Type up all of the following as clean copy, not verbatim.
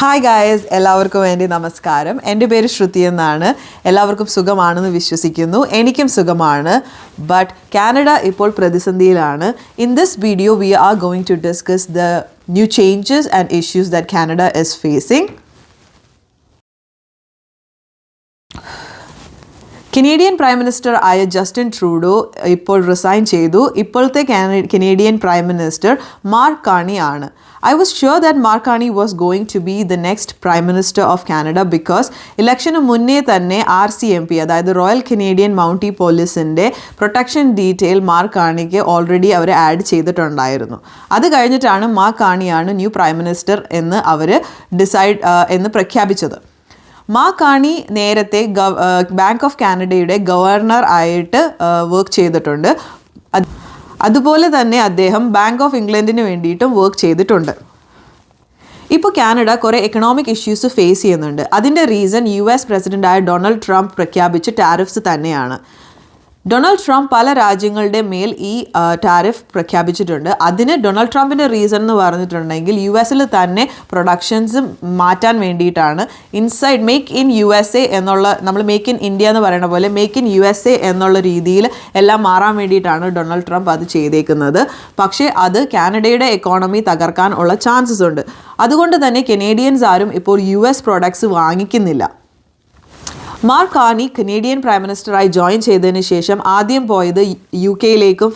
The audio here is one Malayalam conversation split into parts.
ഹായ് ഗായ്സ്, എല്ലാവർക്കും വേണ്ടി നമസ്കാരം. എൻ്റെ പേര് ശ്രുതി എന്നാണ്. എല്ലാവർക്കും സുഖമാണെന്ന് വിശ്വസിക്കുന്നു. എനിക്കും സുഖമാണ്. ബട്ട് കാനഡ ഇപ്പോൾ പ്രതിസന്ധിയിലാണ്. In this video we are going to discuss the new changes and issues that Canada is facing. Canadian prime minister ആയ ജസ്റ്റിൻ ട്രൂഡോ ഇപ്പോൾ റിസൈൻ ചെയ്തു. ഇപ്പോഴത്തെ Canadian prime minister Mark Carney ആണ്. I was sure that Mark Carney was going to be the next Prime Minister of Canada because ഇലക്ഷന് മുന്നേ തന്നെ RCMP അതായത് റോയൽ കനേഡിയൻ മൗണ്ടി പോലീസിൻ്റെ പ്രൊട്ടക്ഷൻ ഡീറ്റെയിൽ മാർക്ക് കാർണിക്ക് ഓൾറെഡി അവർ ആഡ് ചെയ്തിട്ടുണ്ടായിരുന്നു. അത് കഴിഞ്ഞിട്ടാണ് മാർക്ക് കാർണിയാണ് ന്യൂ പ്രൈം മിനിസ്റ്റർ എന്ന് അവർ എന്ന് പ്രഖ്യാപിച്ചത്. മാർക്ക് കാർണി നേരത്തെ ബാങ്ക് ഓഫ് കാനഡയുടെ ഗവർണർ ആയിട്ട് വർക്ക് ചെയ്തിട്ടുണ്ട്. അതുപോലെ തന്നെ അദ്ദേഹം ബാങ്ക് ഓഫ് ഇംഗ്ലണ്ടിന് വേണ്ടിയിട്ടും വർക്ക് ചെയ്തിട്ടുണ്ട്. ഇപ്പോൾ കാനഡ കുറേ എക്കണോമിക് ഇഷ്യൂസ് ഫേസ് ചെയ്യുന്നുണ്ട്. അതിൻ്റെ റീസൺ US പ്രസിഡൻ്റായ ഡൊണാൾഡ് ട്രംപ് പ്രഖ്യാപിച്ച ടാരിഫ്സ് തന്നെയാണ്. ഡൊണാൾഡ് ട്രംപ് പല രാജ്യങ്ങളുടെ മേൽ ഈ ടാരിഫ് പ്രഖ്യാപിച്ചിട്ടുണ്ട്. അതിന് ഡൊണാൾഡ് ട്രംപിൻ്റെ റീസൺ എന്ന് പറഞ്ഞിട്ടുണ്ടെങ്കിൽ US തന്നെ പ്രൊഡക്ഷൻസ് മാറ്റാൻ വേണ്ടിയിട്ടാണ്. ഇൻസൈഡ് മേക്ക് ഇൻ USA എന്നുള്ള, നമ്മൾ മേക്ക് ഇൻ ഇന്ത്യ എന്ന് പറയുന്ന പോലെ മേക്ക് ഇൻ USA എന്നുള്ള രീതിയിൽ എല്ലാം മാറാൻ വേണ്ടിയിട്ടാണ് ഡൊണാൾഡ് ട്രംപ് അത് ചെയ്തേക്കുന്നത്. പക്ഷേ അത് കാനഡയുടെ എക്കോണമി തകർക്കാൻ ഉള്ള ചാൻസസ് ഉണ്ട്. അതുകൊണ്ട് തന്നെ കനേഡിയൻസ് ആരും ഇപ്പോൾ US പ്രോഡക്ട്സ് വാങ്ങിക്കുന്നില്ല. മാർക്ക് കാർണി കനേഡിയൻ പ്രൈം മിനിസ്റ്ററായി ജോയിൻ ചെയ്തതിന് ശേഷം ആദ്യം പോയത് UK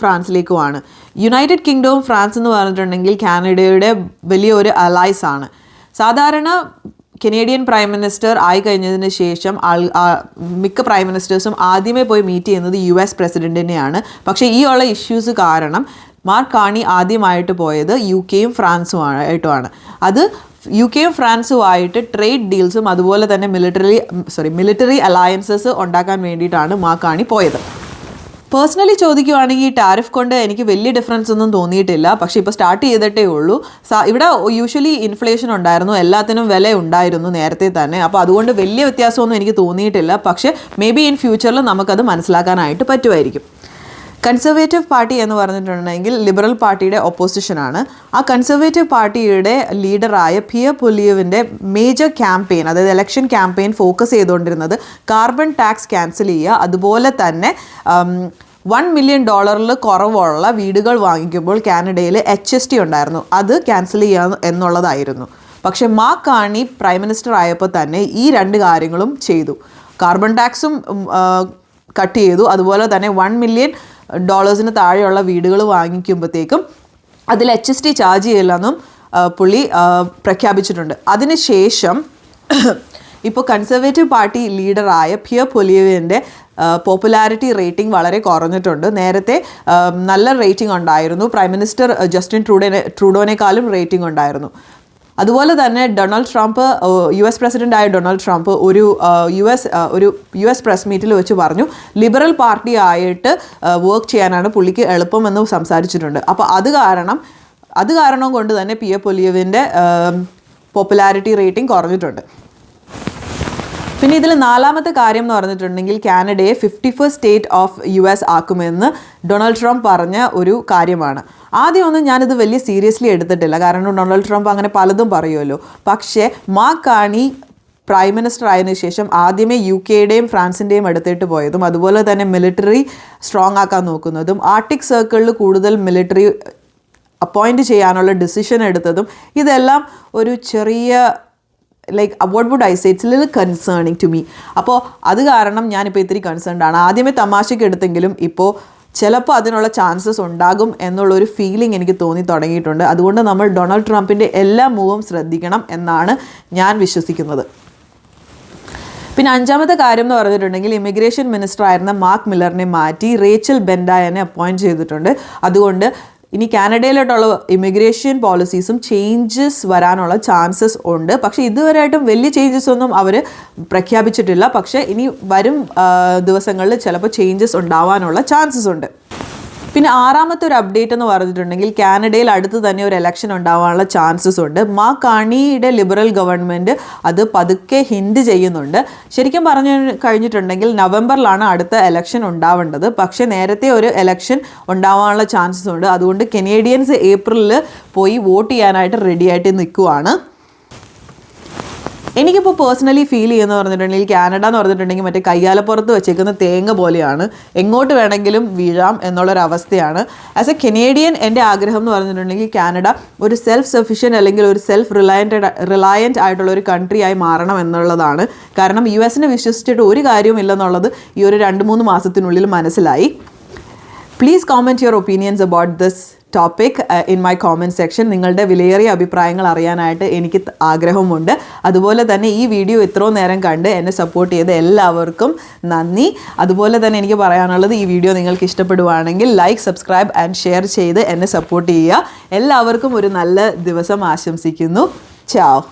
ഫ്രാൻസിലേക്കുമാണ്. യുണൈറ്റഡ് കിങ്ഡവും ഫ്രാൻസ് എന്ന് പറഞ്ഞിട്ടുണ്ടെങ്കിൽ കാനഡയുടെ വലിയൊരു അലൈസ് ആണ്. സാധാരണ കനേഡിയൻ പ്രൈം മിനിസ്റ്റർ ആയി കഴിഞ്ഞതിന് ശേഷം മിക്ക പ്രൈം മിനിസ്റ്റേഴ്സും ആദ്യമേ പോയി മീറ്റ് ചെയ്യുന്നത് US പ്രസിഡൻറ്റിനെയാണ്. പക്ഷേ ഈ ഉള്ള ഇഷ്യൂസ് കാരണം മാർക്ക് കാർണി ആദ്യമായിട്ട് പോയത് UKയും ഫ്രാൻസുമായിട്ടുമാണ്. അത് UKയും ഫ്രാൻസുമായിട്ട് ട്രേഡ് ഡീൽസും അതുപോലെ തന്നെ മിലിറ്ററി അലയൻസസ് ഉണ്ടാക്കാൻ വേണ്ടിയിട്ടാണ് മാർക്ക് കാർണി പോയത്. പേഴ്സണലി ചോദിക്കുവാണെങ്കിൽ ഈ ടാരിഫ് കൊണ്ട് എനിക്ക് വലിയ ഡിഫറൻസ് ഒന്നും തോന്നിയിട്ടില്ല. പക്ഷേ ഇപ്പോൾ സ്റ്റാർട്ട് ചെയ്തിട്ടേ ഉള്ളൂ. ഇവിടെ യൂഷ്വലി ഇൻഫ്ലേഷൻ ഉണ്ടായിരുന്നു, എല്ലാത്തിനും വില ഉണ്ടായിരുന്നു നേരത്തെ തന്നെ. അപ്പോൾ അതുകൊണ്ട് വലിയ വ്യത്യാസമൊന്നും എനിക്ക് തോന്നിയിട്ടില്ല. പക്ഷേ മേ ബി ഇൻ ഫ്യൂച്ചറിൽ നമുക്കത് മനസ്സിലാക്കാനായിട്ട് പറ്റുമായിരിക്കും. കൺസർവേറ്റീവ് പാർട്ടി എന്ന് പറഞ്ഞിട്ടുണ്ടെങ്കിൽ ലിബറൽ പാർട്ടിയുടെ ഒപ്പോസിഷനാണ്. ആ കൺസർവേറ്റീവ് പാർട്ടിയുടെ ലീഡറായ പിയർ പൊലിയേവിൻ്റെ മേജർ ക്യാമ്പയിൻ, അതായത് ഇലക്ഷൻ ക്യാമ്പയിൻ ഫോക്കസ് ചെയ്തുകൊണ്ടിരുന്നത് കാർബൺ ടാക്സ് ക്യാൻസൽ ചെയ്യുക, അതുപോലെ തന്നെ $1 million കുറവുള്ള വീടുകൾ വാങ്ങിക്കുമ്പോൾ കാനഡയിൽ HST ഉണ്ടായിരുന്നു, അത് ക്യാൻസൽ ചെയ്യുക എന്നുള്ളതായിരുന്നു. പക്ഷേ മാർക്ക് കാർണി പ്രൈം മിനിസ്റ്റർ ആയപ്പോൾ തന്നെ ഈ രണ്ട് കാര്യങ്ങളും ചെയ്തു. കാർബൺ ടാക്സും കട്ട് ചെയ്തു, അതുപോലെ തന്നെ $1 million താഴെയുള്ള വീടുകൾ വാങ്ങിക്കുമ്പോഴത്തേക്കും അതിൽ HST ചാർജ് ചെയ്യില്ലെന്നും പുള്ളി പ്രഖ്യാപിച്ചിട്ടുണ്ട്. അതിനുശേഷം ഇപ്പോൾ കൺസർവേറ്റീവ് പാർട്ടി ലീഡറായ പിയർ പൊലിയേവിൻ്റെ പോപ്പുലാരിറ്റി റേറ്റിംഗ് വളരെ കുറഞ്ഞിട്ടുണ്ട്. നേരത്തെ നല്ല റേറ്റിംഗ് ഉണ്ടായിരുന്നു. പ്രൈം മിനിസ്റ്റർ ജസ്റ്റിൻ ട്രൂഡോനേക്കാളും റേറ്റിംഗ് ഉണ്ടായിരുന്നു. അതുപോലെ തന്നെ ഡൊണാൾഡ് ട്രംപ്, US പ്രസിഡൻ്റായ ഡൊണാൾഡ് ട്രംപ് ഒരു US പ്രസ് മീറ്റിൽ വെച്ച് പറഞ്ഞു ലിബറൽ പാർട്ടി ആയിട്ട് വർക്ക് ചെയ്യാനാണ് പുള്ളിക്ക് എളുപ്പമെന്ന് സംസാരിച്ചിട്ടുണ്ട്. അപ്പോൾ അത് കാരണം കൊണ്ട് തന്നെ പിയർ പൊലിയേവിൻ്റെ പോപ്പുലാരിറ്റി റേറ്റിംഗ് കുറഞ്ഞിട്ടുണ്ട്. പിന്നെ ഇതിൽ നാലാമത്തെ കാര്യം എന്ന് പറഞ്ഞിട്ടുണ്ടെങ്കിൽ കാനഡയെ 51st സ്റ്റേറ്റ് ഓഫ് US ആക്കുമെന്ന് ഡൊണാൾഡ് ട്രംപ് പറഞ്ഞ ഒരു കാര്യമാണ്. ആദ്യമൊന്നും ഞാനിത് വലിയ സീരിയസ്ലി എടുത്തിട്ടില്ല, കാരണം ഡൊണാൾഡ് ട്രംപ് അങ്ങനെ പലതും പറയുമല്ലോ. പക്ഷേ മാർക്ക് കാർണി പ്രൈം മിനിസ്റ്റർ ആയതിനു ശേഷം ആദ്യമേ UKയുടെയും ഫ്രാൻസിൻ്റെയും അടുത്തിട്ട് പോയതും, അതുപോലെ തന്നെ മിലിറ്ററി സ്ട്രോങ് ആക്കാൻ നോക്കുന്നതും, ആർട്ടിക് സർക്കിളിൽ കൂടുതൽ മിലിറ്ററി അപ്പോയിൻറ്റ് ചെയ്യാനുള്ള ഡിസിഷൻ എടുത്തതും, ഇതെല്ലാം ഒരു ചെറിയ what would I say, it's a little concerning to me. അപ്പോൾ അത് കാരണം ഞാനിപ്പോൾ ഇത്തിരി കൺസേൺഡ് ആണ്. ആദ്യമേ തമാശയ്ക്ക് എടുത്തെങ്കിലും ഇപ്പോൾ ചിലപ്പോൾ അതിനുള്ള ചാൻസസ് ഉണ്ടാകും എന്നുള്ളൊരു ഫീലിംഗ് എനിക്ക് തോന്നി തുടങ്ങിയിട്ടുണ്ട്. അതുകൊണ്ട് നമ്മൾ ഡൊണാൾഡ് ട്രംപിൻ്റെ എല്ലാ മൂവും ശ്രദ്ധിക്കണം എന്നാണ് ഞാൻ വിശ്വസിക്കുന്നത്. പിന്നെ അഞ്ചാമത്തെ കാര്യം എന്ന് പറഞ്ഞിട്ടുണ്ടെങ്കിൽ ഇമിഗ്രേഷൻ മിനിസ്റ്റർ ആയിരുന്ന മാർക്ക് മില്ലറിനെ മാറ്റി റേച്ചൽ ബെൻഡായനെ അപ്പോയിൻറ്റ് ചെയ്തിട്ടുണ്ട്. അതുകൊണ്ട് ഇനി കാനഡയിലോട്ടുള്ള ഇമിഗ്രേഷൻ പോളിസീസും ചേഞ്ചസ് വരാനുള്ള ചാൻസസ് ഉണ്ട്. പക്ഷേ ഇതുവരെയായിട്ടും വലിയ ചേഞ്ചസ് ഒന്നും അവർ പ്രഖ്യാപിച്ചിട്ടില്ല. പക്ഷേ ഇനി വരും ദിവസങ്ങളിൽ ചിലപ്പോൾ ചേഞ്ചസ് ഉണ്ടാവാനുള്ള ചാൻസസ് ഉണ്ട്. പിന്നെ ആറാമത്തെ ഒരു അപ്ഡേറ്റ് എന്ന് പറഞ്ഞിട്ടുണ്ടെങ്കിൽ കാനഡയിൽ അടുത്ത് തന്നെ ഒരു ഇലക്ഷൻ ഉണ്ടാവാനുള്ള ചാൻസസ് ഉണ്ട്. മാർക്ക് കാർണിയുടെ ലിബറൽ ഗവൺമെൻറ് അത് പതുക്കെ ഹിൻഡ് ചെയ്യുന്നുണ്ട്. ശരിക്കും പറഞ്ഞു കഴിഞ്ഞിട്ടുണ്ടെങ്കിൽ നവംബറിലാണ് അടുത്ത ഇലക്ഷൻ ഉണ്ടാവേണ്ടത്. പക്ഷേ നേരത്തെ ഒരു ഇലക്ഷൻ ഉണ്ടാവാനുള്ള ചാൻസസ് ഉണ്ട്. അതുകൊണ്ട് കനേഡിയൻസ് ഏപ്രിലിൽ പോയി വോട്ട് ചെയ്യാനായിട്ട് റെഡിയായിട്ട് നിൽക്കുവാണ്. എനിക്കിപ്പോൾ പേഴ്സണലി ഫീൽ ചെയ്യുന്നത് പറഞ്ഞിട്ടുണ്ടെങ്കിൽ കാനഡ എന്ന് പറഞ്ഞിട്ടുണ്ടെങ്കിൽ മറ്റേ കയ്യാലപ്പുറത്ത് വെച്ചേക്കുന്ന തേങ്ങ പോലെയാണ്, എങ്ങോട്ട് വേണമെങ്കിലും വീഴാം എന്നുള്ളൊരവസ്ഥയാണ്. ആസ് എ കനേഡിയൻ എൻ്റെ ആഗ്രഹം എന്ന് പറഞ്ഞിട്ടുണ്ടെങ്കിൽ കാനഡ ഒരു സെൽഫ് സഫിഷ്യൻറ്റ് അല്ലെങ്കിൽ ഒരു സെൽഫ് റിലയൻറ്റ് ആയിട്ടുള്ള ഒരു കൺട്രി ആയി മാറണം എന്നുള്ളതാണ്. കാരണം US-നെ വിശ്വസിച്ചിട്ട് ഒരു കാര്യവും ഇല്ലെന്നുള്ളത് ഈ ഒരു 2-3 മാസത്തിനുള്ളിൽ മനസ്സിലായി. Please comment your opinions about this topic in my comment section. നിങ്ങളുടെ വിലയേറിയ അഭിപ്രായങ്ങൾ അറിയാനായിട്ട് എനിക്ക് ആഗ്രഹമുണ്ട്. അതുപോലെ തന്നെ ഈ വീഡിയോ ഇത്രയും നേരം കണ്ട് എന്നെ സപ്പോർട്ട് ചെയ്ത എല്ലാവർക്കും നന്ദി. അതുപോലെ തന്നെ എനിക്ക് പറയാനുള്ളത്, ഈ വീഡിയോ നിങ്ങൾക്ക് ഇഷ്ടപ്പെടുവാണെങ്കിൽ ലൈക്ക്, സബ്സ്ക്രൈബ് ആൻഡ് ഷെയർ ചെയ്ത് എന്നെ സപ്പോർട്ട് ചെയ്യുക. എല്ലാവർക്കും ഒരു നല്ല ദിവസം ആശംസിക്കുന്നു. ചാവ്.